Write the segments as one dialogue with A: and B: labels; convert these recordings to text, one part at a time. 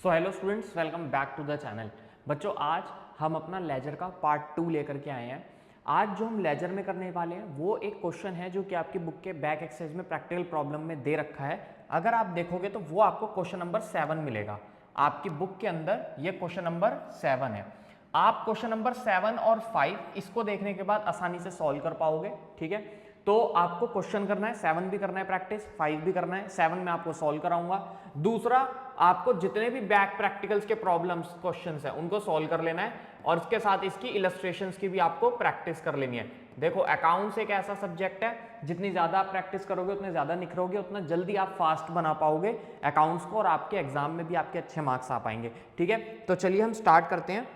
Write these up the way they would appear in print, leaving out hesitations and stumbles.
A: So hello students, welcome back to the channel. बच्चों, आज हम अपना लेजर का पार्ट 2 लेकर के आए हैं। आज जो हम लेजर में करने वाले हैं वो एक क्वेश्चन है जो कि आपकी बुक के बैक एक्सरसाइज में प्रैक्टिकल प्रॉब्लम में दे रखा है। अगर आप देखोगे तो वो आपको क्वेश्चन नंबर 7 मिलेगा। आपकी बुक के अंदर ये क्वेश्चन नंबर 7 है। आप क्वेश्चन नंबर 7 और 5 इसको देखने के बाद आसानी से सॉल्व कर पाओगे। ठीक है, तो आपको क्वेश्चन करना है, 7 भी करना है प्रैक्टिस, 5 भी करना है। 7 में आपको सॉल्व कराऊंगा। दूसरा, आपको जितने भी बैक प्रैक्टिकल्स के प्रॉब्लम्स क्वेश्चंस हैं उनको सॉल्व कर लेना है और इसके साथ इसकी इलस्ट्रेशंस की भी आपको प्रैक्टिस कर लेनी है। देखो, अकाउंट्स एक ऐसा सब्जेक्ट है, जितनी ज्यादा आप प्रैक्टिस करोगे उतने ज्यादा निखरोगे, उतना जल्दी आप फास्ट बना पाओगे अकाउंट्स को और आपके एग्जाम में भी आपके अच्छे मार्क्स आ पाएंगे। ठीक है, तो चलिए हम स्टार्ट करते हैं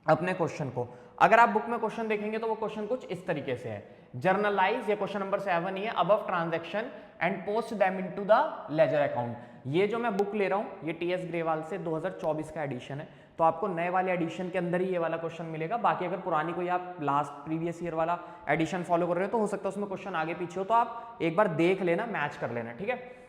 A: अपने क्वेश्चन को। अगर आप बुक में क्वेश्चन देखेंगे तो वो क्वेश्चन कुछ इस तरीके से है। जर्नलाइज, ये क्वेश्चन नंबर 7 ही है, above transaction and post them into the ledger account. ये जो मैं बुक ले रहा हूं ये टीएस ग्रेवाल से 2024 का एडिशन है, तो आपको नए वाले एडिशन के अंदर ही ये वाला क्वेश्चन मिलेगा। बाकी अगर पुरानी कोई आप लास्ट प्रीवियस ईयर वाला एडिशन फॉलो कर रहे हो तो हो सकता है उसमें क्वेश्चन आगे पीछे हो, तो आप एक बार देख लेना, मैच कर लेना। ठीक है,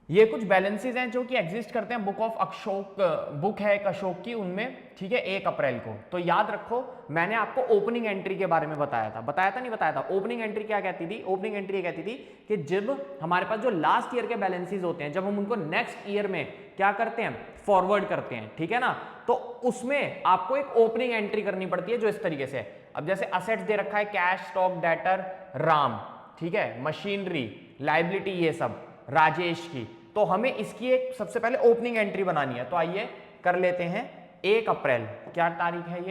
A: ये कुछ बैलेंसेस हैं जो कि एग्जिस्ट करते हैं बुक ऑफ अशोक, बुक है एक अशोक की, उनमें। ठीक है, 1 अप्रैल को। तो याद रखो, मैंने आपको ओपनिंग एंट्री के बारे में बताया था नहीं बताया था। ओपनिंग एंट्री क्या कहती थी? ओपनिंग एंट्री कहती थी कि जब हमारे पास जो लास्ट ईयर के बैलेंसेस होते हैं, जब हम उनको नेक्स्ट ईयर में क्या करते हैं, फॉरवर्ड करते हैं। ठीक है ना, तो उसमें आपको एक ओपनिंग एंट्री करनी पड़ती है जो इस तरीके से है। अब जैसे असेट्स दे रखा है, कैश, स्टॉक, डेटर, राम, ठीक है, मशीनरी, लाइबिलिटी, ये सब राजेश की, तो हमें इसकी एक सबसे पहले ओपनिंग एंट्री बनानी है। तो आइए कर लेते हैं। 1 अप्रैल, क्या तारीख है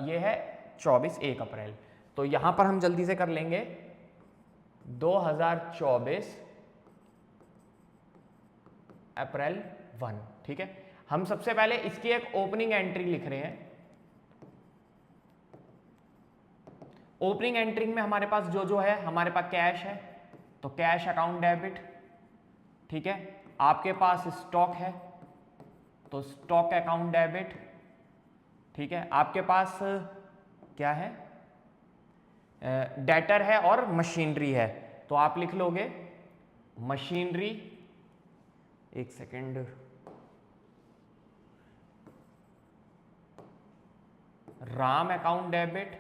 A: ये है 24, 1 अप्रैल। तो यहां पर हम जल्दी से कर लेंगे 2024 अप्रैल 1। ठीक है, हम सबसे पहले इसकी एक ओपनिंग एंट्री लिख रहे हैं। ओपनिंग एंट्री में हमारे पास जो है, हमारे पास कैश है तो कैश अकाउंट डेबिट। ठीक है, आपके पास स्टॉक है तो स्टॉक अकाउंट डेबिट। ठीक है, आपके पास क्या है, डेटर है और मशीनरी है, तो आप लिख लोगे मशीनरी, एक second, Ram account debit,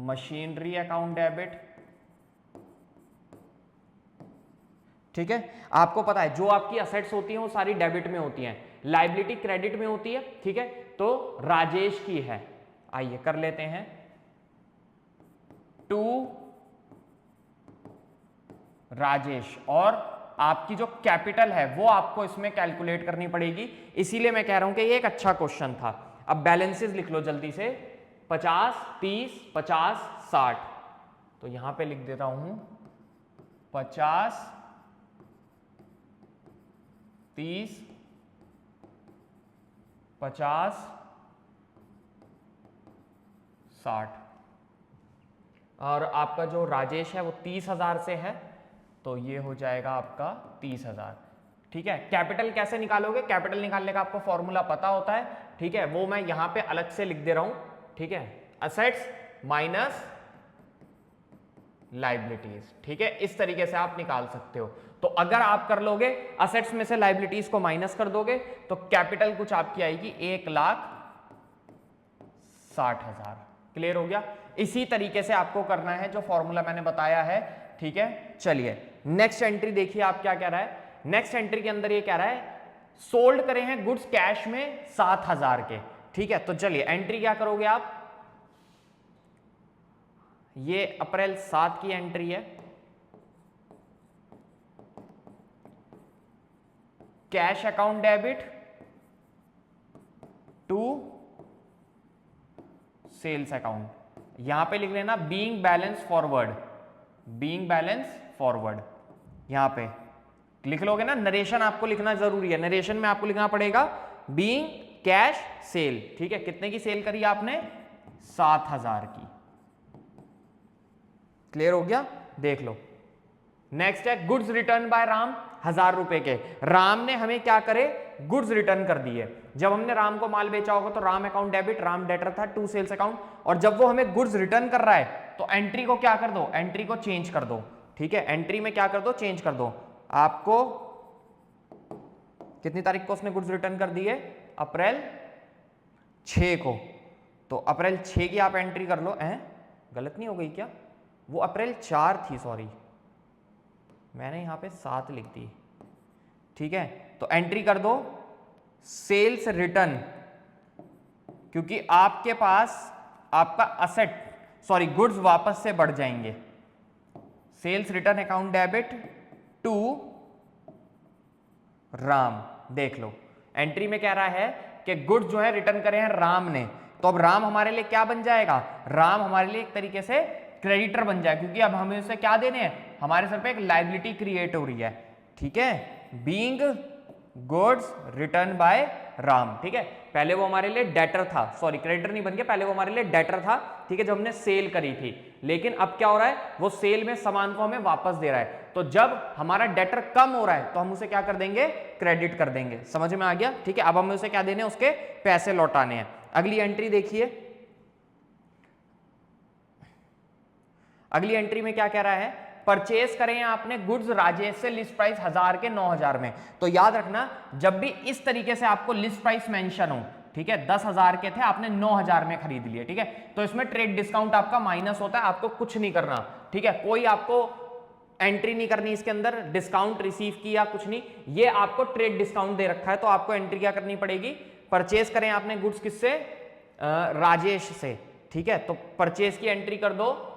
A: machinery account debit. ठीक है, आपको पता है जो आपकी असेट्स होती हैं वो सारी डेबिट में होती हैं, लाइबिलिटी क्रेडिट में होती है। ठीक है, तो राजेश की है, आइए कर लेते हैं, टू राजेश। और आपकी जो कैपिटल है वो आपको इसमें कैलकुलेट करनी पड़ेगी, इसीलिए मैं कह रहा हूं कि ये एक अच्छा क्वेश्चन था। अब बैलेंसेस लिख लो जल्दी से, 50, 30, 50, 60। तो यहां पे लिख देता हूं 50, 30, 50, 60। और आपका जो राजेश है वो 30,000 से है, तो ये हो जाएगा आपका 30,000। ठीक है, कैपिटल कैसे निकालोगे? कैपिटल निकालने का आपको फॉर्मूला पता होता है। ठीक है, वो मैं यहां पे अलग से लिख दे रहा हूं। ठीक है, असेट्स माइनस लाइबिलिटीज। ठीक है, इस तरीके से आप निकाल सकते हो। तो अगर आप कर लोगे, असेट्स में से लाइबिलिटीज को माइनस कर दोगे तो कैपिटल कुछ आपकी आएगी 1,60,000। क्लियर हो गया? इसी तरीके से आपको करना है जो फॉर्मूला मैंने बताया है। ठीक है, चलिए नेक्स्ट एंट्री देखिए, आप क्या कह रहा है। नेक्स्ट एंट्री के अंदर ये कह रहा है सोल्ड करे हैं गुड्स कैश में 7,000 के। ठीक है, तो चलिए एंट्री क्या करोगे आप, ये अप्रैल 7 की एंट्री है, cash account debit to sales account. यहां पे लिख लेना being balance forward, being balance forward, यहां पे लिख लोगे ना। नरेशन आपको लिखना जरूरी है, नरेशन में आपको लिखना पड़ेगा बीइंग कैश सेल। ठीक है, कितने की सेल करी आपने? 7,000 की। क्लियर हो गया? देख लो, नेक्स्ट है गुड्स रिटर्न बाय राम, 1,000 रुपए के। राम ने हमें क्या करे, गुड्स रिटर्न कर दिए। जब हमने राम को माल बेचा होगा तो Ram account debit, Ram debtor था, टू सेल्स अकाउंट। और जब वो हमें गुड्स रिटर्न कर रहा है तो एंट्री को क्या कर दो, एंट्री को चेंज कर दो। ठीक है, एंट्री में क्या कर दो, चेंज कर दो। आपको कितनी तारीख को उसने गुड्स रिटर्न कर दिए? अप्रैल 6 को। तो अप्रैल 6 की आप एंट्री कर लो। गलत नहीं हो गई क्या? वो अप्रैल 4 थी, सॉरी, मैंने यहां पे 7 लिख दी। ठीक है, तो एंट्री कर दो सेल्स रिटर्न, क्योंकि आपके पास आपका असेट सॉरी गुड्स वापस से बढ़ जाएंगे। Sales return account debit to Ram. देख लो एंट्री में कह रहा है कि गुड्स जो है रिटर्न करे हैं राम ने, तो अब राम हमारे लिए क्या बन जाएगा? राम हमारे लिए एक तरीके से क्रेडिटर बन जाएगा, क्योंकि अब हमें उसे क्या देने हैं? हमारे सर पे एक लायबिलिटी क्रिएट हो रही है। ठीक है, being goods return by Ram. ठीक है, पहले वो हमारे लिए डेटर था, सॉरी क्रेडिटर नहीं बन गया, पहले वो हमारे लिए डेटर था। ठीक है, जब हमने सेल करी थी, लेकिन अब क्या हो रहा है? वो सेल में सामान को हमें वापस दे रहा है। तो जब हमारा डेटर कम हो रहा है तो हम उसे क्या कर देंगे? क्रेडिट कर देंगे। समझ में आ गया? ठीक है, अब हमें उसे क्या देने हैं? उसके पैसे लौटाने हैं। अगली एंट्री देखिए, अगली एंट्री में क्या कह रहा है? परचेज करें आपने गुड्स राजेश से लिस्ट प्राइस 1000 के 9000 में। तो याद रखना, जब भी इस तरीके से आपको लिस्ट प्राइस मेंशन हो, ठीक है, 10,000 के थे, आपने 9,000 में खरीद लिए। ठीक है, तो इसमें ट्रेड डिस्काउंट आपका माइनस होता है, आपको कुछ नहीं करना। ठीक है, कोई आपको एंट्री नहीं करनी इसके अंदर, डिस्काउंट रिसीव किया कुछ नहीं, ये आपको ट्रेड डिस्काउंट दे रखा है, तो आपको एंट्री क्या करनी पड़ेगी? परचेज करें आपने गुड्स किससे? राजेश से। ठीक है, तो परचेज की एंट्री कर दो,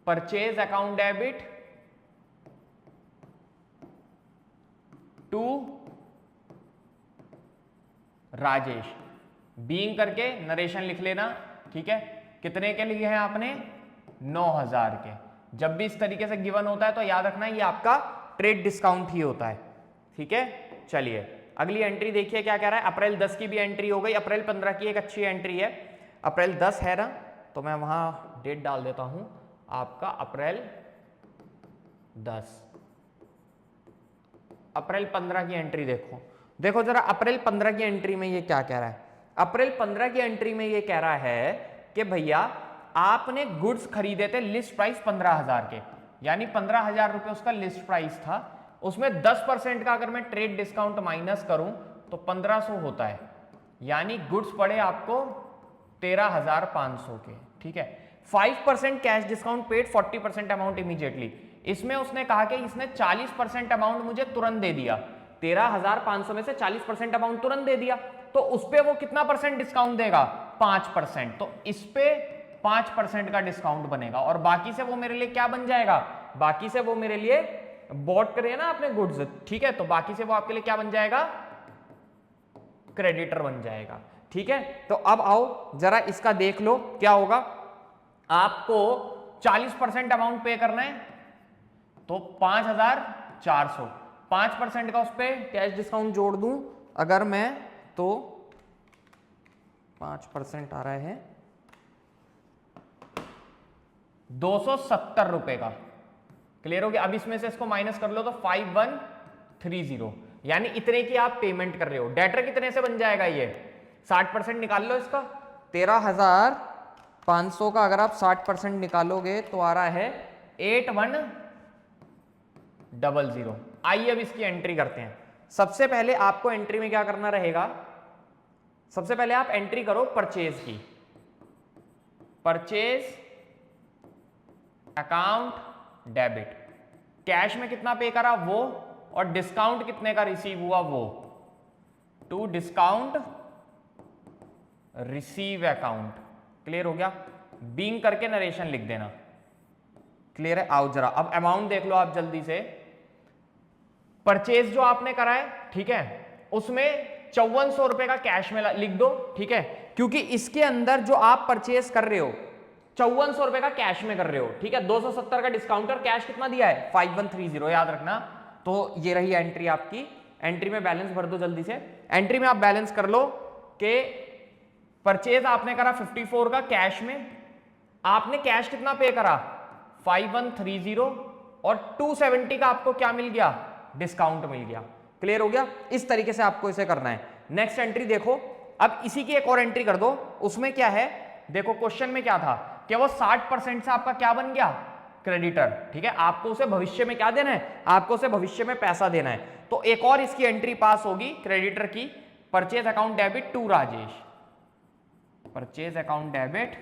A: purchase account debit to Rajesh, being करके नरेशन लिख लेना। ठीक है, कितने के लिए है आपने? 9,000 के। जब भी इस तरीके से गिवन होता है तो याद रखना ये आपका ट्रेड डिस्काउंट ही होता है। ठीक है, चलिए अगली एंट्री देखिए क्या कह रहा है। अप्रैल 10 की भी एंट्री हो गई, अप्रैल 15 की एक अच्छी एंट्री है। अप्रैल 10 है ना, तो मैं वहां डेट डाल देता हूं आपका अप्रैल 10। अप्रैल 15 की एंट्री देखो, देखो जरा अप्रैल 15 की एंट्री में ये क्या कह रहा है। अप्रैल 15 की एंट्री में ये कह रहा है कि भैया आपने गुड्स खरीदे थे लिस्ट प्राइस 15,000 के, यानी 15,000 रुपए उसका लिस्ट प्राइस था, उसमें 10% का अगर मैं ट्रेड डिस्काउंट माइनस करूं तो 1500 होता है, यानी गुड्स पड़े आपको 13,500 के। ठीक है, 5% cash discount paid 40% amount immediately. इसमें उसने कहा कि इसने 40% अमाउंट मुझे तुरंत दे दिया, 13,500 में से 40% अमाउंट तुरंत दे दिया, तो उस पे वो कितना परसेंट डिस्काउंट देगा? 5%। तो इस पे 5% का डिस्काउंट बनेगा, और बाकी से वो मेरे लिए क्या बन जाएगा? बाकी से वो मेरे लिए बॉट करे ना आपने गुड्स, ठीक है, तो बाकी से वो आपके लिए क्या बन जाएगा? क्रेडिटर बन जाएगा। ठीक है, तो अब आओ जरा इसका देख लो क्या होगा। आपको 40% अमाउंट पे करना है, तो 5,400, 5% का उस पर कैश डिस्काउंट जोड़ दूं अगर मैं, तो 5% आ रहा है 270 रुपए का। क्लियर हो गया? अब इसमें से इसको माइनस कर लो तो 5130, यानी इतने की आप पेमेंट कर रहे हो। डेटर कितने से बन जाएगा? ये 60% निकाल लो इसका, 13,500 का अगर आप 60% निकालोगे तो आ रहा है 8100। आइए अब इसकी एंट्री करते हैं। सबसे पहले आपको एंट्री में क्या करना रहेगा? सबसे पहले आप एंट्री करो परचेज की, परचेज अकाउंट डेबिट, कैश में कितना पे करा वो, और डिस्काउंट कितने का रिसीव हुआ वो, to discount receive account. Clear हो गया? बीइंग करके नरेशन लिख देना। क्लियर है? आओ जरा अब अमाउंट देख लो आप जल्दी से। परचेज जो आपने करा है, ठीक है, उसमें 5400 रुपए का कैश में लिख दो। ठीक है, क्योंकि इसके अंदर जो आप परचेज कर रहे हो 5400 रुपए का कैश में कर रहे हो। ठीक है, 270 का डिस्काउंट और कैश कितना दिया है? 5130, याद रखना। तो ये रही एंट्री आपकी। एंट्री में बैलेंस भर दो जल्दी से। एंट्री में आप बैलेंस कर लो कि परचेज आपने करा 54 का कैश में, आपने कैश कितना पे करा? 5130, और 270 का आपको क्या मिल गया? डिस्काउंट मिल गया। क्लियर हो गया? इस तरीके से आपको इसे करना है। नेक्स्ट एंट्री देखो, अब इसी की एक और एंट्री कर दो। उसमें क्या है देखो, क्वेश्चन में क्या था कि वो 60% से आपका क्या बन गया? क्रेडिटर, ठीक है, आपको उसे भविष्य में क्या देना है, आपको उसे भविष्य में पैसा देना है। तो एक और इसकी एंट्री पास होगी क्रेडिटर की, purchase account debit to Rajesh, purchase account debit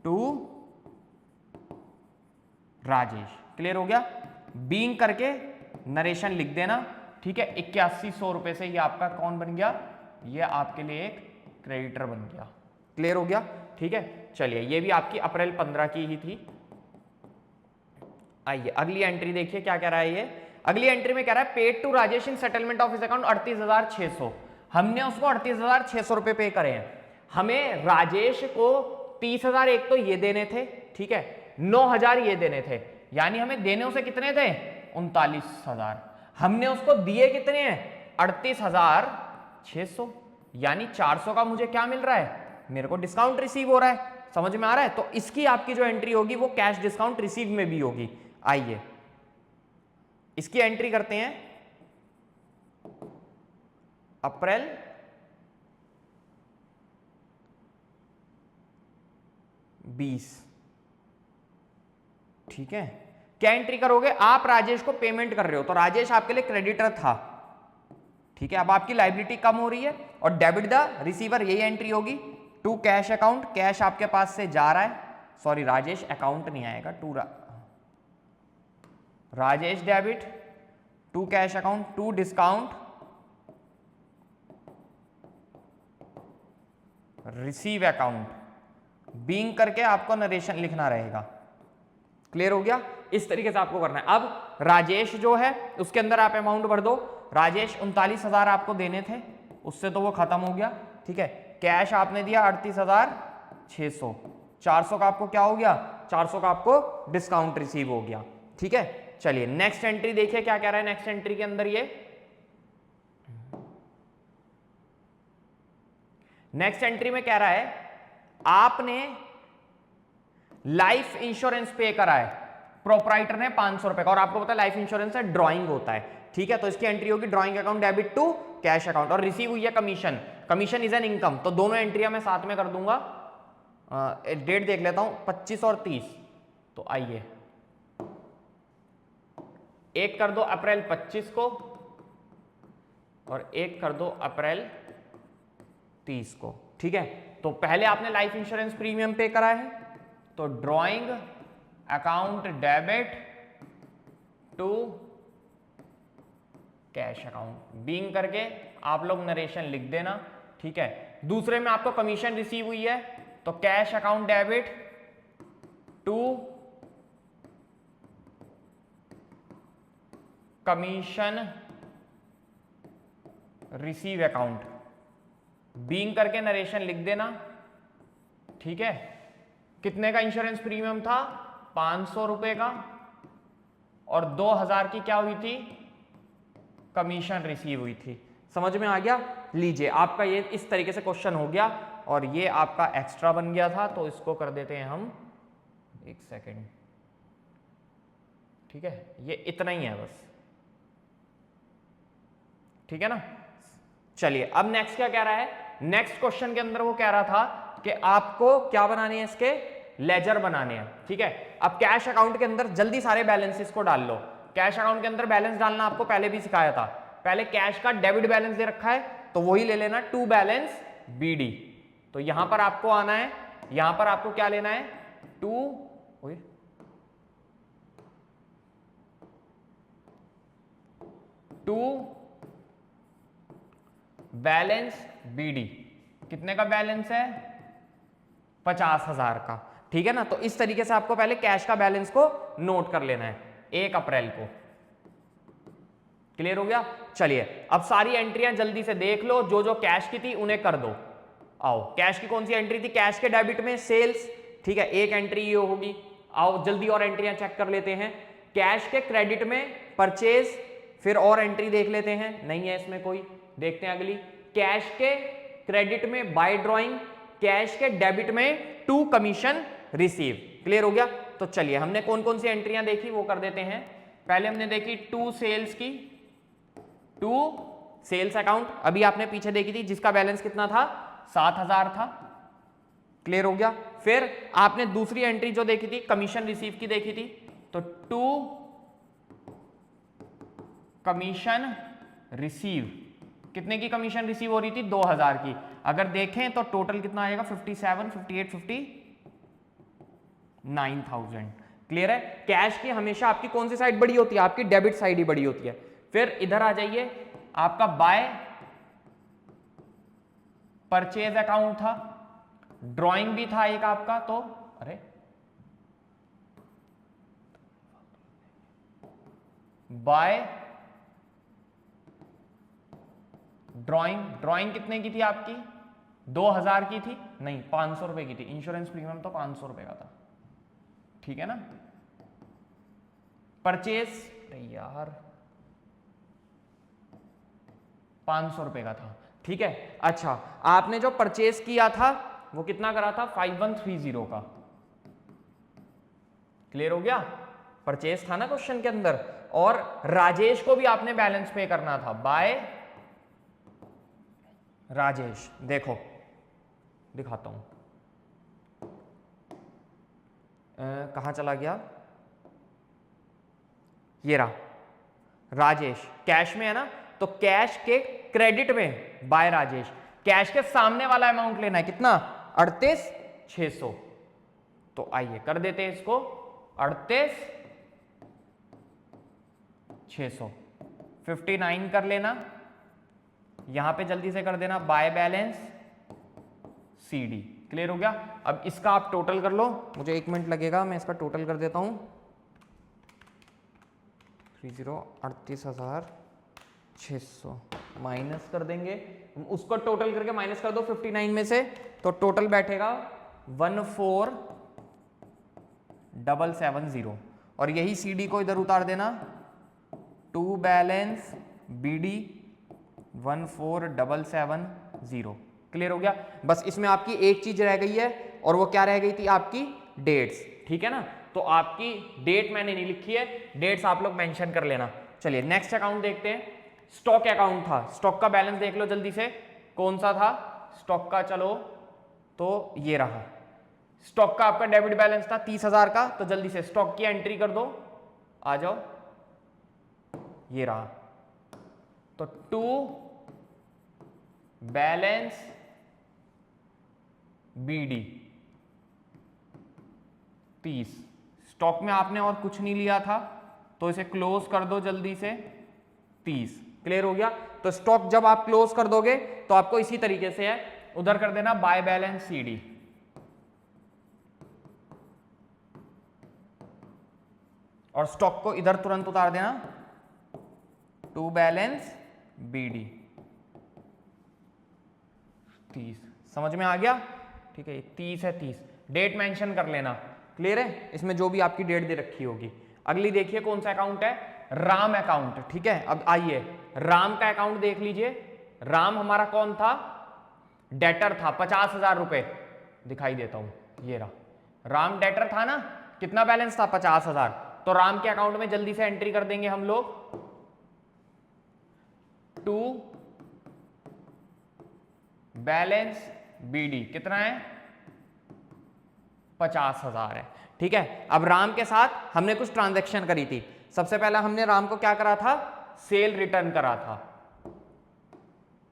A: to Rajesh. Clear हो गया? बीइंग करके नरेशन लिख देना, ठीक है। 8100 रुपए से ये आपका कौन बन गया, ये आपके लिए एक क्रेडिटर बन गया। क्लियर हो गया? ठीक है, चलिए ये भी आपकी अप्रैल 15 की ही थी। आइए अगली एंट्री देखिए क्या कह रहा है ये। अगली एंट्री में कह रहा है paid to Rajesh in settlement of his account 38,600। हमने उसको 38,600 रुपए पे करे हैं। हमें राजेश को 30,000 एक तो ये देने थे, ठीक है, 9,000 ये देने थे, यानी हमें देने उसे कितने थे, 39,000। हमने उसको दिए कितने हैं, 38,600, यानी 400 का मुझे क्या मिल रहा है, मेरे को डिस्काउंट रिसीव हो रहा है। समझ में आ रहा है? तो इसकी आपकी जो एंट्री होगी वो कैश डिस्काउंट रिसीव में भी होगी। आइए इसकी एंट्री करते हैं, अप्रैल 20, ठीक है। क्या एंट्री करोगे आप, राजेश को पेमेंट कर रहे हो, तो राजेश आपके लिए क्रेडिटर था, ठीक है। अब आपकी लायबिलिटी कम हो रही है और डेबिट द रिसीवर, यही एंट्री होगी टू कैश अकाउंट, कैश आपके पास से जा रहा है, सॉरी राजेश अकाउंट नहीं आएगा, to Rajesh debit to cash account to discount receive account, being करके आपको नरेशन लिखना रहेगा। क्लियर हो गया? इस तरीके से आपको करना है। अब राजेश जो है उसके अंदर आप अमाउंट भर दो। राजेश 39,000 आपको देने थे, उससे तो वो खत्म हो गया, ठीक है। कैश आपने दिया 38,600, 400 का आपको क्या हो गया, 400 का आपको डिस्काउंट रिसीव हो गया, ठीक है। चलिए नेक्स्ट एंट्री देखिए क्या कह रहा है नेक्स्ट एंट्री के अंदर। ये नेक्स्ट एंट्री में कह रहा है आपने लाइफ इंश्योरेंस पे करा है, प्रोपराइटर ने 500 रुपए का, और आपको पता है लाइफ इंश्योरेंस है ड्रॉइंग होता है, ठीक है। तो इसकी एंट्री होगी drawing account debit to cash account, और रिसीव हुई है commission, commission is an income, तो दोनों एंट्रियां मैं साथ में कर दूंगा। डेट देख लेता हूं 25 और 30, तो आइए एक कर दो अप्रैल 25 को और एक कर दो अप्रैल 30 को, ठीक है। तो पहले आपने लाइफ इंश्योरेंस प्रीमियम पे करा है, तो drawing account debit to cash account, being करके आप लोग नरेशन लिख देना, ठीक है। दूसरे में आपको कमीशन रिसीव हुई है, तो cash account debit to commission receive account, being करके नरेशन लिख देना, ठीक है। कितने का इंश्योरेंस प्रीमियम था, 500 रुपए का, और 2000 की क्या हुई थी, कमीशन रिसीव हुई थी। समझ में आ गया? लीजिए आपका ये इस तरीके से क्वेश्चन हो गया, और ये आपका एक्स्ट्रा बन गया था, तो इसको कर देते हैं हम, एक सेकेंड, ठीक है। ये इतना ही है बस, ठीक है ना। चलिए अब नेक्स्ट क्या कह रहा है, नेक्स्ट क्वेश्चन के अंदर वो कह रहा था कि आपको क्या बनाने हैं, इसके लेजर बनाने हैं, ठीक है। अब कैश अकाउंट के अंदर जल्दी सारे बैलेंसेस को डाल लो। कैश अकाउंट के अंदर बैलेंस डालना आपको पहले भी सिखाया था। पहले कैश का डेबिट बैलेंस दे रखा है, तो वही ले लेना, टू बैलेंस बीडी। तो यहां पर आपको आना है, यहां पर आपको क्या लेना है, टू बैलेंस बीडी। कितने का बैलेंस है, 50,000 का, ठीक है ना। तो इस तरीके से आपको पहले कैश का बैलेंस को नोट कर लेना है 1 अप्रैल को। क्लियर हो गया? चलिए अब सारी एंट्रियां जल्दी से देख लो, जो जो कैश की थी उन्हें कर दो। आओ कैश की कौन सी एंट्री थी, कैश के डेबिट में सेल्स, ठीक है, एक एंट्री ये होगी। आओ जल्दी और एंट्रियां चेक कर लेते हैं। कैश के क्रेडिट में परचेज, फिर और एंट्री देख लेते हैं, नहीं है इसमें कोई, देखते हैं अगली। कैश के क्रेडिट में बाय ड्रॉइंग, कैश के डेबिट में टू कमीशन रिसीव। क्लियर हो गया? तो चलिए हमने कौन कौन सी एंट्रियां देखी वो कर देते हैं। पहले हमने देखी टू सेल्स की, टू सेल्स अकाउंट, अभी आपने पीछे देखी थी, जिसका बैलेंस कितना था, 7,000 था। क्लियर हो गया? फिर आपने दूसरी एंट्री जो देखी थी कमीशन रिसीव की देखी थी, तो टू कमीशन रिसीव, कितने की कमीशन रिसीव हो रही थी? 2000 की। अगर देखें तो टोटल कितना आएगा? 57, 58, 59,000। क्लियर है? कैश की हमेशा आपकी कौन सी साइड बड़ी होती है? आपकी डेबिट साइड ही बड़ी होती है। फिर इधर आ जाइए, आपका बाय परचेज अकाउंट था, ड्राइंग भी था एक आपका, तो अरे बाय ड्राइंग कितने की थी आपकी? 2000 की थी? नहीं, 500 रुपए की थी। इंश्योरेंस प्रीमियम तो 500 रुपए का था, ठीक है ना। परचेज यार 500 रुपए का था, ठीक है। अच्छा, आपने जो परचेज किया था वो कितना करा था? 5130 का। क्लियर हो गया? परचेज था ना क्वेश्चन के अंदर। और राजेश को भी आपने बैलेंस पे करना था, बाय राजेश। देखो दिखाता हूं, कहां चला गया? ये रहा, राजेश कैश में है ना, तो कैश के क्रेडिट में बाय राजेश। कैश के सामने वाला अमाउंट लेना है, कितना? 38,600। तो आइए कर देते हैं इसको, 38,600 59 कर लेना, यहां पे जल्दी से कर देना बाय बैलेंस CD। क्लियर हो गया? अब इसका आप टोटल कर लो, मुझे 1 मिनट लगेगा, मैं इसका टोटल कर देता हूं। 38,600 माइनस कर देंगे, उसको टोटल करके माइनस कर दो 59 में से, तो टोटल बैठेगा 14,770। और यही CD को इधर उतार देना, टू बैलेंस BD 14,770। क्लियर हो गया? बस इसमें आपकी एक चीज रह गई है, और वो क्या रह गई थी? आपकी डेट्स, ठीक है ना। तो आपकी डेट मैंने नहीं लिखी है, डेट्स आप लोग मेंशन कर लेना। चलिए नेक्स्ट अकाउंट देखते हैं। स्टॉक अकाउंट था, स्टॉक का बैलेंस देख लो जल्दी से, कौन सा था स्टॉक का? चलो तो ये रहा, स्टॉक का आपका डेबिट बैलेंस था 30,000 का, तो जल्दी से स्टॉक की एंट्री कर दो, आ जाओ, ये रहा। तो टू बैलेंस BD 30। स्टॉक में आपने और कुछ नहीं लिया था, तो इसे क्लोज कर दो जल्दी से 30। क्लियर हो गया? तो स्टॉक जब आप क्लोज कर दोगे तो आपको इसी तरीके से है, उधर कर देना बाय बैलेंस CD, और स्टॉक को इधर तुरंत उतार देना, टू बैलेंस BD 30। समझ में आ गया? ठीक है, 30 है, 30। डेट मेंशन कर लेना। क्लियर है? इसमें जो भी आपकी डेट दे रखी होगी। अगली देखिए कौन सा अकाउंट है? राम अकाउंट, ठीक है। अब आइए राम का अकाउंट देख लीजिए। राम हमारा कौन था? डेटर था, 50,000 रुपए दिखाई देता हूं, ये रहा। राम डेटर था ना, कितना बैलेंस था? 50,000। तो राम के अकाउंट में जल्दी से एंट्री कर देंगे हम लोग, टू बैलेंस BD कितना है? 50,000 है, ठीक है। अब राम के साथ हमने कुछ ट्रांजैक्शन करी थी। सबसे पहला हमने राम को क्या करा था? सेल रिटर्न करा था।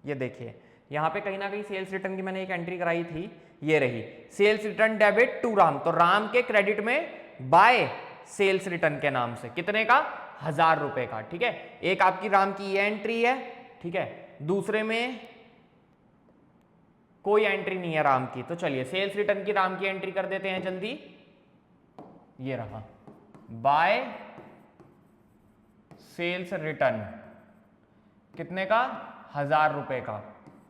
A: ये देखिए यहां पे कहीं ना कहीं सेल्स रिटर्न की मैंने एक एंट्री कराई थी, ये रही, sales return debit to Ram. तो राम के क्रेडिट में बाय सेल्स रिटर्न के नाम से कितने का? 1000 रुपए का, ठीक है। एक आपकी राम की ये एंट्री है, ठीक है। दूसरे में कोई एंट्री नहीं है राम की, तो चलिए सेल्स रिटर्न की राम की एंट्री कर देते हैं जल्दी, ये रहा, बाय सेल्स रिटर्न कितने का? 1000 रुपए का।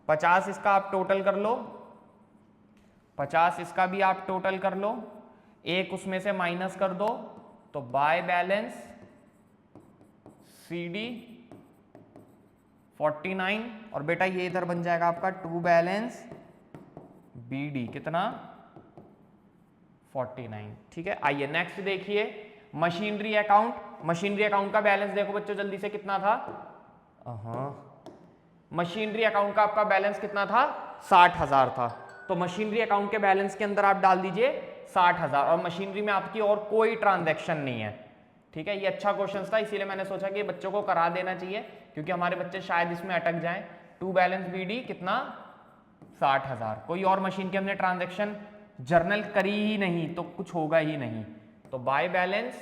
A: 50 इसका आप टोटल कर लो, 50 इसका भी आप टोटल कर लो, एक उसमें से माइनस कर दो, तो बाय बैलेंस CD 49, और बेटा ये इधर बन जाएगा आपका टू बैलेंस BD कितना? 49, ठीक है। आइए नेक्स्ट देखिए मशीनरी अकाउंट। मशीनरी अकाउंट का बैलेंस देखो बच्चों जल्दी से, कितना था? मशीनरी अकाउंट का आपका बैलेंस कितना था? 60,000 था। तो मशीनरी अकाउंट के बैलेंस के अंदर आप डाल दीजिए 60,000 और मशीनरी में आपकी और कोई ट्रांजैक्शन नहीं है। ठीक है, ये अच्छा क्वेश्चन था, इसीलिए मैंने सोचा कि बच्चों को करा देना चाहिए क्योंकि हमारे बच्चे शायद इसमें अटक जाएं। टू बैलेंस बीडी कितना 60,000, कोई और मशीन की हमने ट्रांजैक्शन जर्नल करी ही नहीं तो कुछ होगा ही नहीं। तो बाय बैलेंस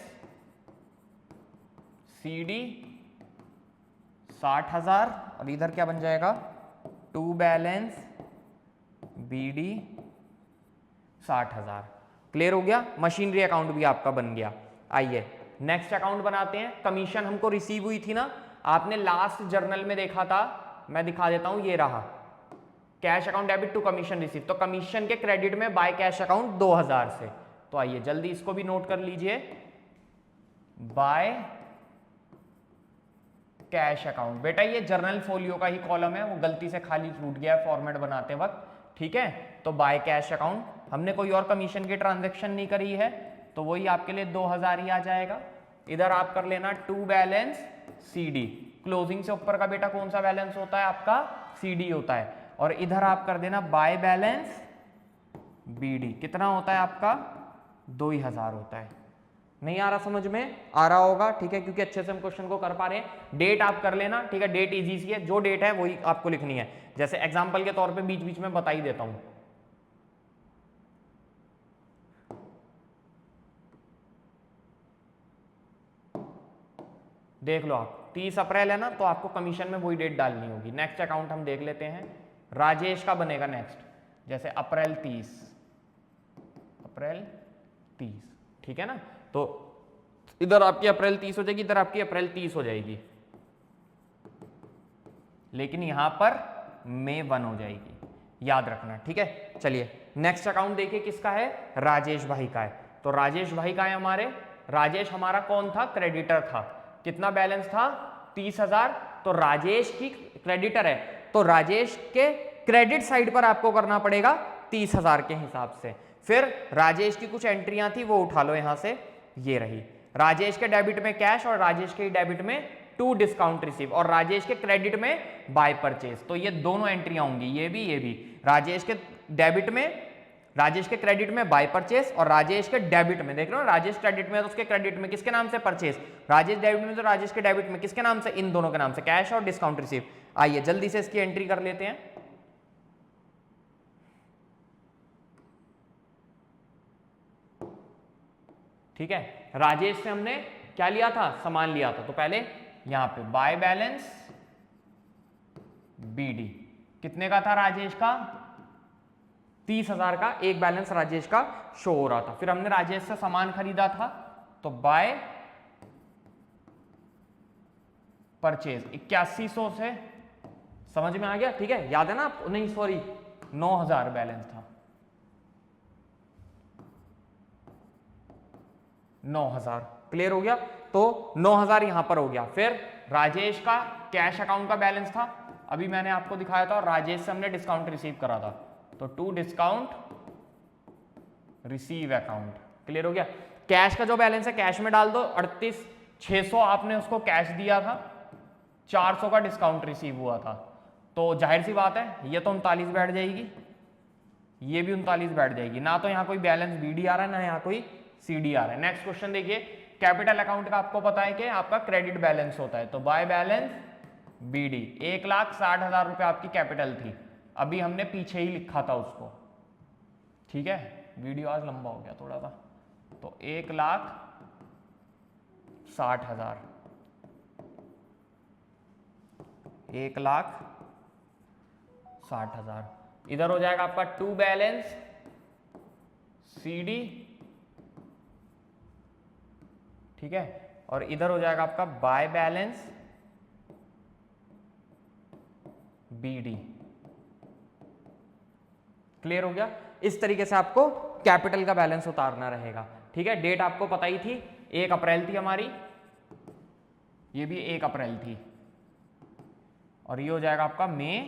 A: सीडी 60,000 और इधर क्या बन जाएगा टू बैलेंस बीडी 60,000। क्लियर हो गया, मशीनरी अकाउंट भी आपका बन गया। आइए नेक्स्ट अकाउंट बनाते हैं। कमीशन हमको रिसीव हुई थी ना, आपने लास्ट जर्नल में देखा था, मैं दिखा देता हूं, ये रहा cash account debit to commission receive. तो कमीशन के क्रेडिट में बाय कैश अकाउंट 2000 से। तो आइए जल्दी इसको भी नोट कर लीजिए, बाय कैश अकाउंट। बेटा ये जर्नल फोलियो का ही कॉलम है, वो गलती से खाली छूट गया है फॉर्मेट बनाते वक्त। ठीक है, तो बाय कैश अकाउंट, हमने कोई और कमीशन की ट्रांजैक्शन नहीं करी है तो वही आपके लिए 2000 ही आ जाएगा। इधर आप कर लेना टू बैलेंस सीडी, क्लोजिंग से ऊपर का बेटा कौन सा बैलेंस होता है आपका, सीडी होता है। और इधर आप कर देना बाय बैलेंस बीडी, कितना होता है आपका 2000 होता है। नहीं आ रहा समझ में, आ रहा होगा, ठीक है, क्योंकि अच्छे से हम क्वेश्चन को कर पा रहे हैं। डेट आप कर लेना, ठीक है, डेट इजी सी है, जो डेट है वही आपको लिखनी है। जैसे एग्जांपल के तौर पे बीच बीच में बता ही देता हूं। देख लो आप 30 अप्रैल है ना, तो आपको कमीशन में वही डेट डालनी होगी। नेक्स्ट अकाउंट हम देख लेते हैं, राजेश का बनेगा नेक्स्ट, जैसे अप्रैल 30, ठीक है ना। तो इधर आपकी अप्रैल 30 हो जाएगी, इधर आपकी अप्रैल 30 हो जाएगी, लेकिन यहां पर मई 1 हो जाएगी, याद रखना। ठीक है, चलिए नेक्स्ट अकाउंट देखिए किसका है, राजेश भाई का है। तो राजेश भाई का है हमारे, राजेश हमारा कौन था, क्रेडिटर था। कितना बैलेंस था 30,000, तो राजेश की क्रेडिटर है, तो राजेश के क्रेडिट साइड पर आपको करना पड़ेगा 30,000 के हिसाब से। फिर राजेश की कुछ एंट्रियां थी वो उठा लो यहां से, ये रही राजेश के डेबिट में कैश और राजेश के डेबिट में टू डिस्काउंट रिसीव और राजेश के क्रेडिट में बाय परचेज। तो ये दोनों एंट्रियां होंगी, ये भी राजेश के डेबिट में, राजेश के क्रेडिट में बाय परचेज और राजेश के डेबिट में, देख रहे हो राजेश क्रेडिट में तो उसके क्रेडिट में किसके नाम से परचेज, राजेश डेबिट में तो राजेश के डेबिट में किसके नाम से, इन दोनों के नाम से, कैश और डिस्काउंट रिसीव। आइए जल्दी से इसकी एंट्री कर लेते हैं। ठीक है, राजेश से हमने क्या लिया था, सामान लिया था, तो पहले यहां पे बाय बैलेंस बीडी, कितने का था राजेश का, 30,000 का एक बैलेंस राजेश का शो हो रहा था। फिर हमने राजेश से सामान खरीदा था, तो बाय परचेज 8100 से, समझ में आ गया, ठीक है, याद है ना आप, नहीं सॉरी 9,000 बैलेंस था, 9,000, क्लियर हो गया। तो 9,000 यहां पर हो गया। फिर राजेश का कैश अकाउंट का बैलेंस था, अभी मैंने आपको दिखाया था, और राजेश से हमने डिस्काउंट रिसीव करा था, तो to discount receive account, clear हो गया। कैश का जो बैलेंस है कैश में डाल दो, 38,600 आपने उसको कैश दिया था, 400 का डिस्काउंट रिसीव हुआ था, तो जाहिर सी बात है ये तो 39 बैठ जाएगी, ये भी 39 बैठ जाएगी, ना तो यहाँ कोई बैलेंस बीडी आ रहा है ना यहाँ कोई सीडी आ रहा है। नेक्स्ट क्वेश्चन देखिए, कैपिटल अकाउंट का आपको पता है कि आपका क्रेडिट बैलेंस होता है, तो बाय बैलेंस बीडी 1,60,000 रुपए आपकी कैपिटल थी, अभी हमने पीछे ही लिखा था उसको, ठीक है, वीडियो आज लंबा हो गया थोड़ा सा, तो 1,60,000, 1,60,000 इधर हो जाएगा आपका टू बैलेंस सीडी, ठीक है, और इधर हो जाएगा आपका बाय बैलेंस बीडी, क्लियर हो गया। इस तरीके से आपको कैपिटल का बैलेंस उतारना रहेगा, ठीक है। डेट आपको पता ही थी, 1 अप्रैल थी हमारी, ये भी 1 अप्रैल थी, और ये हो जाएगा आपका मई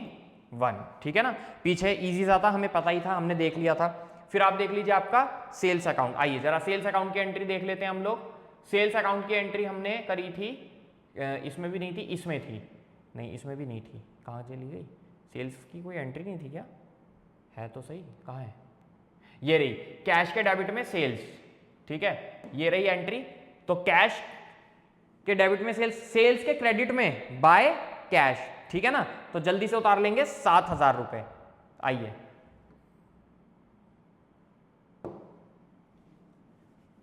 A: 1, ठीक है ना। पीछे इजी सा था, हमें पता ही था, हमने देख लिया था। फिर आप देख लीजिए आपका सेल्स अकाउंट, आइए जरा सेल्स अकाउंट की एंट्री देख लेते हैं हम लोग। सेल्स अकाउंट की एंट्री हमने करी थी, इसमें भी नहीं थी, इसमें थी, नहीं इसमें भी नहीं थी, कहाँ चली गई, सेल्स की कोई एंट्री नहीं थी क्या, है तो सही, कहाँ है, ये रही कैश के डेबिट में सेल्स, ठीक है, ये रही एंट्री। तो कैश के डेबिट में सेल्स, सेल्स के क्रेडिट में बाय कैश, ठीक है ना। तो जल्दी से उतार लेंगे 7,000 रुपए। आइए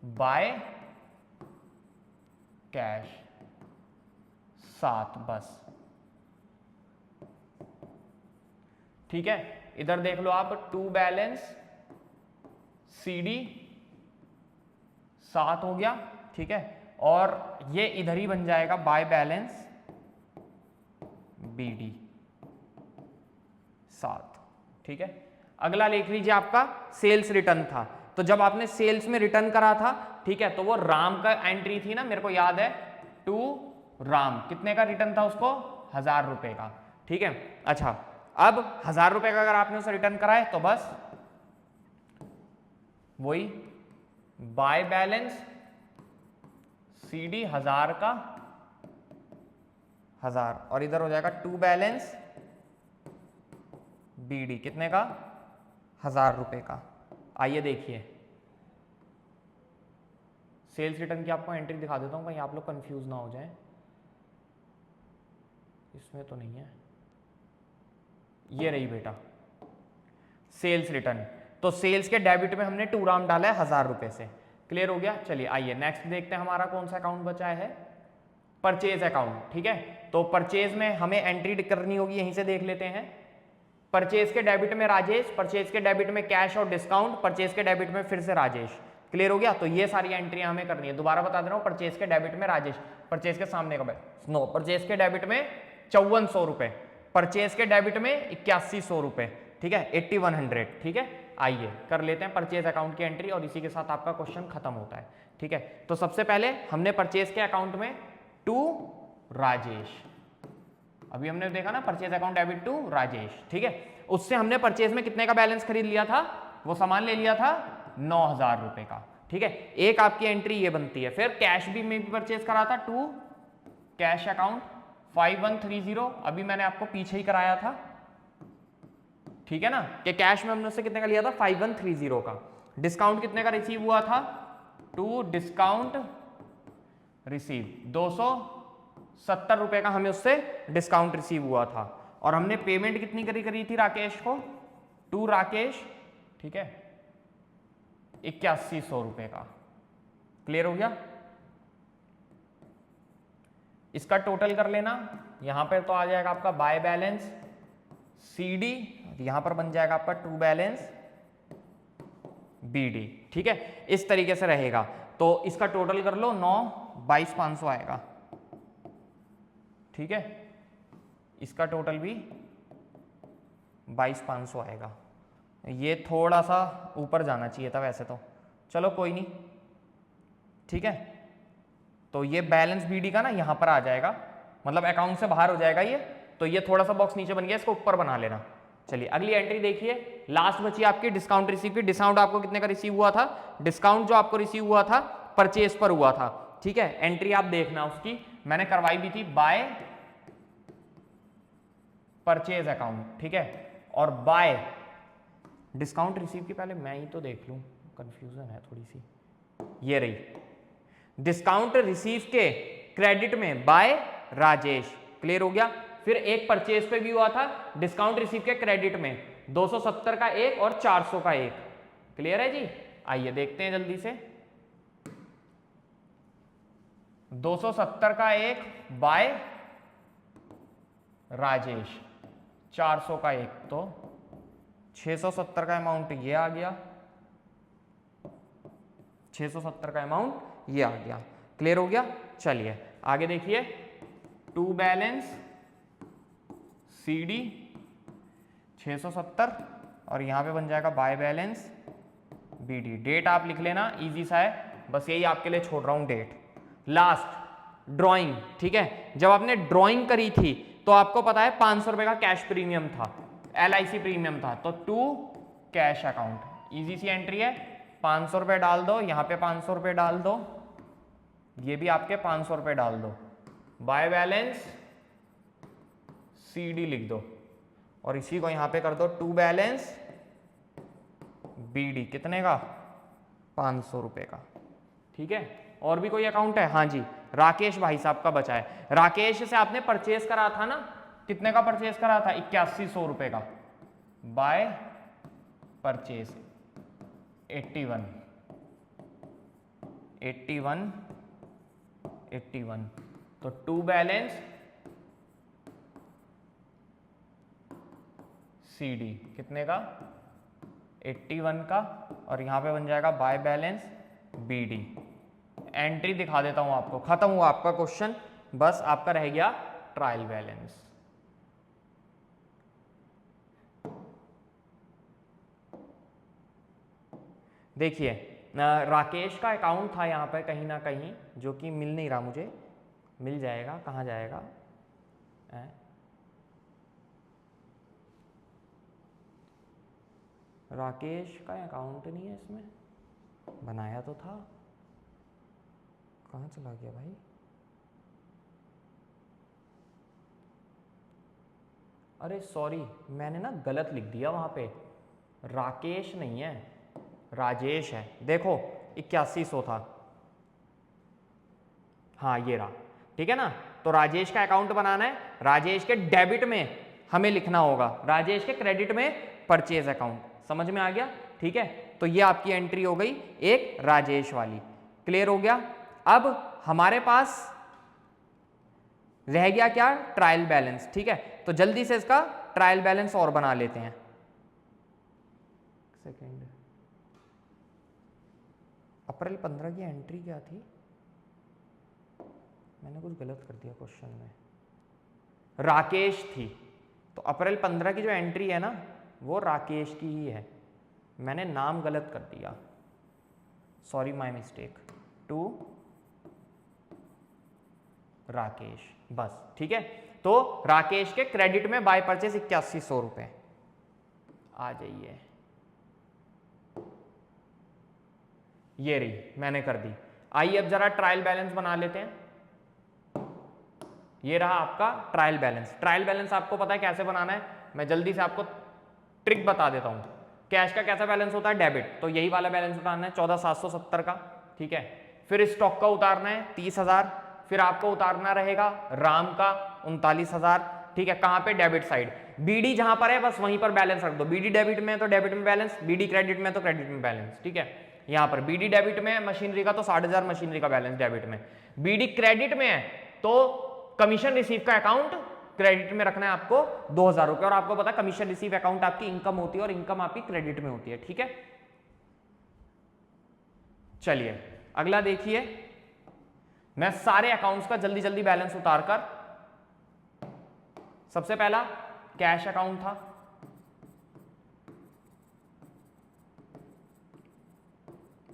A: बाय कैश 7, बस, ठीक है। इधर देख लो आप, टू बैलेंस सीडी 7 हो गया, ठीक है। और ये इधर ही बन जाएगा बाय बैलेंस बीडी 7, ठीक है। अगला लिख लीजिए, आपका सेल्स रिटर्न था। तो जब आपने सेल्स में रिटर्न करा था, ठीक है, तो वो राम का एंट्री थी ना, मेरे को याद है, टू राम, कितने का रिटर्न था उसको, 1000 रुपए का, ठीक है। अच्छा, अब 1000 रुपए का अगर आपने उसे रिटर्न कराए तो बस वही बाय बैलेंस सीडी 1000 का 1000, और इधर हो जाएगा टू बैलेंस बीडी कितने का, 1000 रुपए का। आइए देखिए, सेल्स रिटर्न की आपको एंट्री दिखा देता हूं, कहीं आप लोग कंफ्यूज ना हो जाएं। इसमें तो नहीं है, ये रही बेटा सेल्स रिटर्न। तो सेल्स के डेबिट में हमने टू राम डाला है 1000 रुपए से, क्लियर हो गया। चलिए आइए नेक्स्ट देखते हैं, हमारा कौन सा अकाउंट बचा है, परचेज अकाउंट, ठीक है। तो परचेज में हमें एंट्री करनी होगी, यहीं से देख लेते हैं। परचेज के डेबिट में राजेश, परचेज के डेबिट में कैश और डिस्काउंट, परचेज के डेबिट में फिर से राजेश, क्लियर हो गया। तो ये सारी एंट्रियां हमें करनी है। दोबारा बता दे रहा हूं, परचेज के डेबिट में राजेश, परचेज के सामने का नो, परचेज के डेबिट में 5400 रुपए, परचेज के डेबिट में 8100 रुपए, ठीक है, 8100, ठीक है। आइए कर लेते हैं परचेज अकाउंट की एंट्री, और इसी के साथ आपका क्वेश्चन खत्म होता है, ठीक है। तो सबसे पहले हमने परचेज के अकाउंट में टू राजेश, अभी हमने देखा ना, purchase account debit to Rajesh, ठीक है। उससे हमने परचेज में कितने का बैलेंस खरीद लिया था, वो सामान ले लिया था 9000 रुपए का, ठीक है। एक आपकी एंट्री ये बनती है। फिर कैश भी में भी परचेज करा था, टू कैश अकाउंट 5130, अभी मैंने आपको पीछे ही कराया था, ठीक है ना, कि कैश में हमने उससे कितने का लिया था, 5130 का। डिस्काउंट कितने का रिसीव हुआ था, टू डिस्काउंट रिसीव 270 रुपए का हमें उससे डिस्काउंट रिसीव हुआ था। और हमने पेमेंट कितनी करी थी राकेश को, टू राकेश, ठीक है, 8100 रुपए का, क्लियर हो गया। इसका टोटल कर लेना, यहां पर तो आ जाएगा आपका बाय बैलेंस सीडी, यहां पर बन जाएगा आपका टू बैलेंस बीडी, ठीक है। इस तरीके से रहेगा। तो इसका टोटल कर लो, 9 22,500 आएगा, ठीक है। इसका टोटल भी 22,500 आएगा। ये थोड़ा सा ऊपर जाना चाहिए था वैसे तो, चलो कोई नहीं, ठीक है। तो ये बैलेंस बीडी का ना यहां पर आ जाएगा, मतलब अकाउंट से बाहर हो जाएगा ये, तो ये थोड़ा सा बॉक्स नीचे बन गया, इसको ऊपर बना लेना। चलिए अगली एंट्री देखिए, लास्ट बची आपकी डिस्काउंट रिसीव की। डिस्काउंट आपको कितने का रिसीव हुआ था, डिस्काउंट जो आपको रिसीव हुआ था परचेज पर हुआ था, ठीक है। एंट्री आप देखना उसकी, मैंने करवाई भी थी बाय परचेज अकाउंट, ठीक है। और बाय डिस्काउंट रिसीव की, पहले मैं ही तो देख लूं, कंफ्यूजन है थोड़ी सी। ये रही डिस्काउंट रिसीव के क्रेडिट में बाय राजेश, क्लियर हो गया। फिर एक परचेज पे भी हुआ था डिस्काउंट रिसीव के क्रेडिट में, 270 का एक और 400 का एक, क्लियर है जी। आइए देखते हैं जल्दी से, 270 का एक बाय राजेश, 400 का एक, तो 670 का अमाउंट ये आ गया, 670 का अमाउंट ये आ गया, क्लियर हो गया। चलिए आगे देखिए, टू बैलेंस सीडी 670, और यहां पे बन जाएगा बाय बैलेंस बीडी। डेट आप लिख लेना, इजी सा है, बस यही आपके लिए छोड़ रहा हूं डेट। लास्ट ड्राइंग, ठीक है। जब आपने ड्राइंग करी थी तो आपको पता है 500 रुपए का कैश प्रीमियम था, LIC प्रीमियम था, तो टू कैश अकाउंट, इजी सी एंट्री है। 500 रुपए डाल दो, यहां पे 500 रुपए डाल दो, ये भी आपके 500 रुपए डाल दो, बाय बैलेंस CD लिख दो, और इसी को यहां पे कर दो टू बैलेंस BD कितने का, 500 रुपये का। ठीक है, और भी कोई अकाउंट है? हाँ जी, राकेश भाई साहब का बचा है। राकेश से आपने परचेज करा था ना, कितने का परचेज करा था? 8100 रुपये का। बाय परचेज 81 तो टू बैलेंस CD कितने का? 81 का, और यहां पे बन जाएगा बाय बैलेंस BD। एंट्री दिखा देता हूं आपको, खत्म हुआ आपका क्वेश्चन, बस आपका रह गया ट्रायल बैलेंस। देखिए राकेश का अकाउंट था यहाँ पर कहीं ना कहीं, जो कि मिल नहीं रहा मुझे, मिल जाएगा, कहाँ जाएगा? राकेश का अकाउंट नहीं है इसमें, बनाया तो था, कहाँ चला गया भाई? अरे सॉरी, मैंने ना गलत लिख दिया वहाँ पे, राकेश नहीं है, राजेश है। देखो 8100 था, हाँ ये रहा, ठीक है ना। तो राजेश का अकाउंट बनाना है, राजेश के डेबिट में हमें लिखना होगा, राजेश के क्रेडिट में परचेज अकाउंट। समझ में आ गया? ठीक है, तो ये आपकी एंट्री हो गई एक राजेश वाली। क्लियर हो गया? अब हमारे पास रह गया क्या? Trial balance. ठीक है, तो जल्दी से इसका ट्रायल बैलेंस और बना लेते हैं। सेकेंड, अप्रैल 15 की एंट्री क्या थी? मैंने कुछ गलत कर दिया क्वेश्चन में, राकेश थी, तो अप्रैल 15 की जो एंट्री है ना वो राकेश की ही है, मैंने नाम गलत कर दिया, sorry my mistake, to Rakesh, बस। ठीक है, तो राकेश के क्रेडिट में बाय परचेज 8100 रुपये आ जाइए, ये रही, मैंने कर दी। आइए अब जरा ट्रायल बैलेंस बना लेते हैं। ये रहा आपका ट्रायल बैलेंस। ट्रायल बैलेंस आपको पता है कैसे बनाना है, मैं जल्दी से आपको ट्रिक बता देता हूं। कैश का कैसा बैलेंस होता है? डेबिट, तो यही वाला बैलेंस उतारना है 14770 का। ठीक है, फिर स्टॉक का उतारना है 30,000, फिर आपको उतारना रहेगा राम का 39,000। ठीक है, कहां पे? Debit side. BD जहां पर है बस वहीं पर बैलेंस रख दो, BD डेबिट में तो डेबिट में बैलेंस, BD क्रेडिट में तो क्रेडिट में बैलेंस। ठीक है, यहां पर BD डेबिट में है मशीनरी का, तो 60,000 मशीनरी का बैलेंस डेबिट में। BD क्रेडिट में है तो कमीशन रिसीव का अकाउंट क्रेडिट में रखना है आपको 2000 रुपए, और आपको पता है कमीशन रिसीव अकाउंट आपकी इनकम होती है और इनकम आपकी क्रेडिट में होती है। ठीक है, चलिए अगला देखिए, मैं सारे अकाउंट्स का जल्दी जल्दी बैलेंस उतार कर, सबसे पहला कैश अकाउंट था,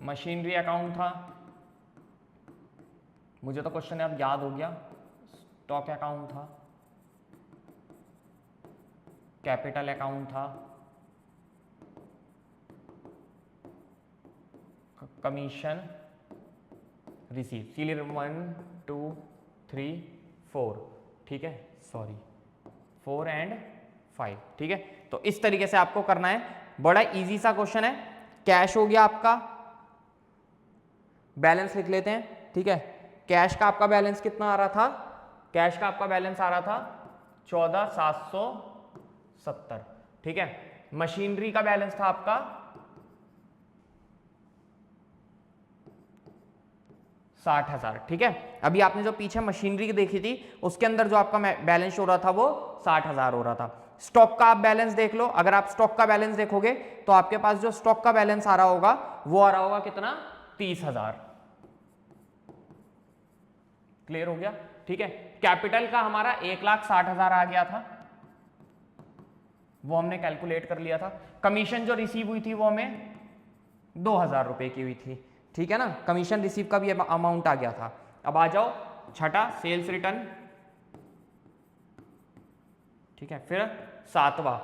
A: मशीनरी अकाउंट था, मुझे तो क्वेश्चन अब याद हो गया, स्टॉक अकाउंट था, कैपिटल अकाउंट था, कमीशन रिसीव, सीरियल 1 2 3 4। ठीक है, सॉरी 4 एंड 5। ठीक है, तो इस तरीके से आपको करना है, बड़ा इजी सा क्वेश्चन है। कैश हो गया आपका, बैलेंस लिख लेते हैं। ठीक है, कैश का आपका बैलेंस कितना आ रहा था? कैश का आपका बैलेंस आ रहा था 14,770। ठीक है, मशीनरी का बैलेंस था आपका 60,000। ठीक है, अभी आपने जो पीछे मशीनरी की देखी थी उसके अंदर जो आपका बैलेंस हो रहा था वो 60,000 हो रहा था। स्टॉक का आप बैलेंस देख लो, अगर आप स्टॉक का बैलेंस देखोगे तो आपके पास जो स्टॉक का बैलेंस आ रहा होगा वो आ रहा होगा कितना? 30,000। क्लियर हो गया? ठीक है, कैपिटल का हमारा 1,60,000 आ गया था, वो हमने कैलकुलेट कर लिया था। कमीशन जो रिसीव हुई थी वो हमें 2,000 रुपए की हुई थी। ठीक है ना, कमीशन रिसीव का भी अमाउंट आ गया था। अब आ जाओ छठा, सेल्स रिटर्न। ठीक है, फिर सातवां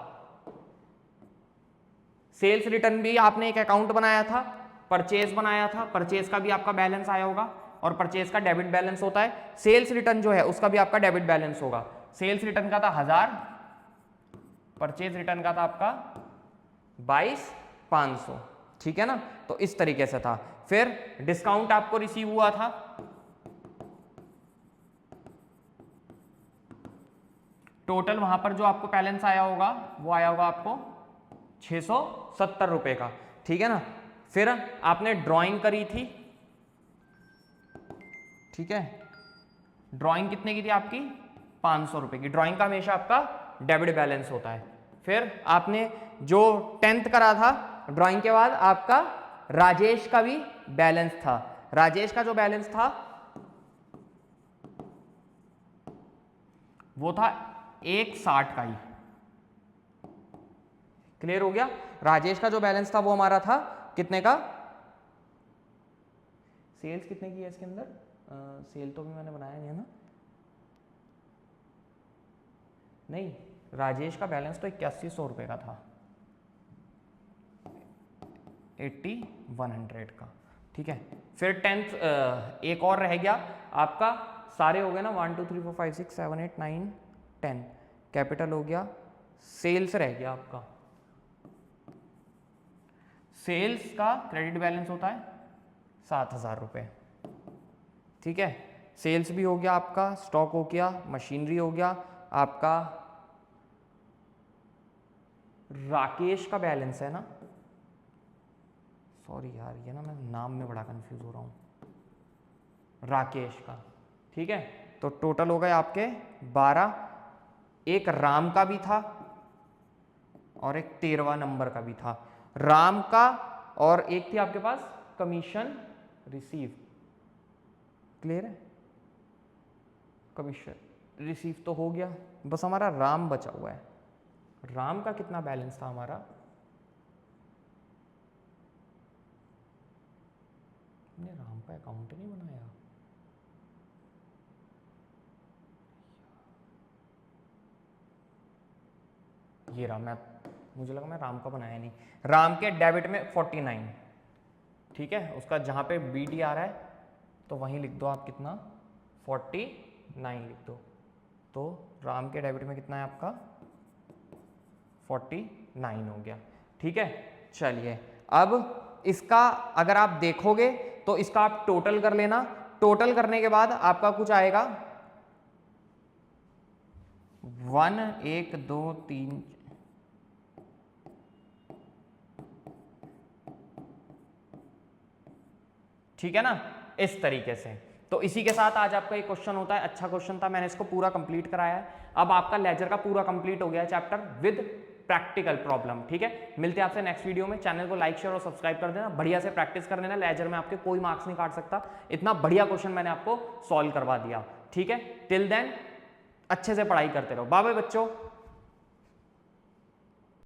A: सेल्स रिटर्न भी आपने एक अकाउंट बनाया था, परचेज बनाया था, परचेज का भी आपका बैलेंस आया होगा, और परचेज का डेबिट बैलेंस होता है। सेल्स रिटर्न जो है उसका भी आपका डेबिट बैलेंस होगा। सेल्स रिटर्न का था 1000, परचेज रिटर्न का था आपका 22,500। ठीक है ना। तो इस तरीके से था। फिर डिस्काउंट आपको रिसीव हुआ था, टोटल वहां पर जो आपको बैलेंस आया होगा वो आया होगा आपको 670 रुपए का, ठीक है ना। फिर आपने ड्राइंग करी थी, ठीक है, ड्राइंग कितने की थी आपकी 500 रुपए की। ड्राइंग का हमेशा आपका डेबिट बैलेंस होता है। फिर आपने जो 10th करा था, ड्राइंग के बाद आपका राजेश का भी बैलेंस था। राजेश का जो बैलेंस था वो था 160 का ही। क्लियर हो गया। राजेश का जो बैलेंस था वो हमारा था कितने का, सेल्स कितने की है इसके अंदर, सेल तो भी मैंने बनाया नहीं है ना, नहीं, राजेश का बैलेंस तो 8100 रुपए का था, 8100 का, ठीक है। फिर 10th एक और रह गया आपका, सारे हो गए ना 1 2 3 4 5 6 7 8 9 10, कैपिटल हो गया, सेल्स रह गया आपका। सेल्स का क्रेडिट बैलेंस होता है 7000 रुपये, ठीक है। सेल्स भी हो गया आपका, स्टॉक हो गया, मशीनरी हो गया आपका। राकेश का बैलेंस है ना, सॉरी यार ये ना मैं नाम में बड़ा कंफ्यूज हो रहा हूं, राकेश का, ठीक है। तो टोटल हो गए आपके 12, एक राम का भी था और एक 13वां नंबर का भी था, राम का, और एक थी आपके पास कमीशन रिसीव। क्लियर है, कमीशन रिसीव तो हो गया, बस हमारा राम बचा हुआ है। राम का कितना बैलेंस था हमारा, हमने राम का अकाउंट नहीं बनाया, ये रहा, मैं मुझे लगा मैं राम का बनाया नहीं। राम के डेबिट में 49, ठीक है, उसका जहां पे BD आ रहा है तो वहीं लिख दो आप कितना 49 लिख दो। तो राम के डेबिट में कितना है आपका 49 हो गया, ठीक है। चलिए अब इसका अगर आप देखोगे तो इसका आप टोटल कर लेना, टोटल करने के बाद आपका कुछ आएगा 1 1 2 3, ठीक है ना, इस तरीके से। तो इसी के साथ आज आपका एक क्वेश्चन होता है, अच्छा क्वेश्चन था, मैंने इसको पूरा कंप्लीट कराया है। अब आपका लेजर का पूरा कंप्लीट हो गया है चैप्टर विद प्रैक्टिकल प्रॉब्लम, ठीक है। मिलते हैं आपसे नेक्स्ट वीडियो में। चैनल को लाइक शेयर और सब्सक्राइब कर देना, बढ़िया से प्रैक्टिस कर लेना, लेजर में आपके कोई मार्क्स नहीं काट सकता, इतना बढ़िया क्वेश्चन मैंने आपको सॉल्व करवा दिया, ठीक है। टिल देन अच्छे से पढ़ाई करते रहो, बाय बाय बच्चों।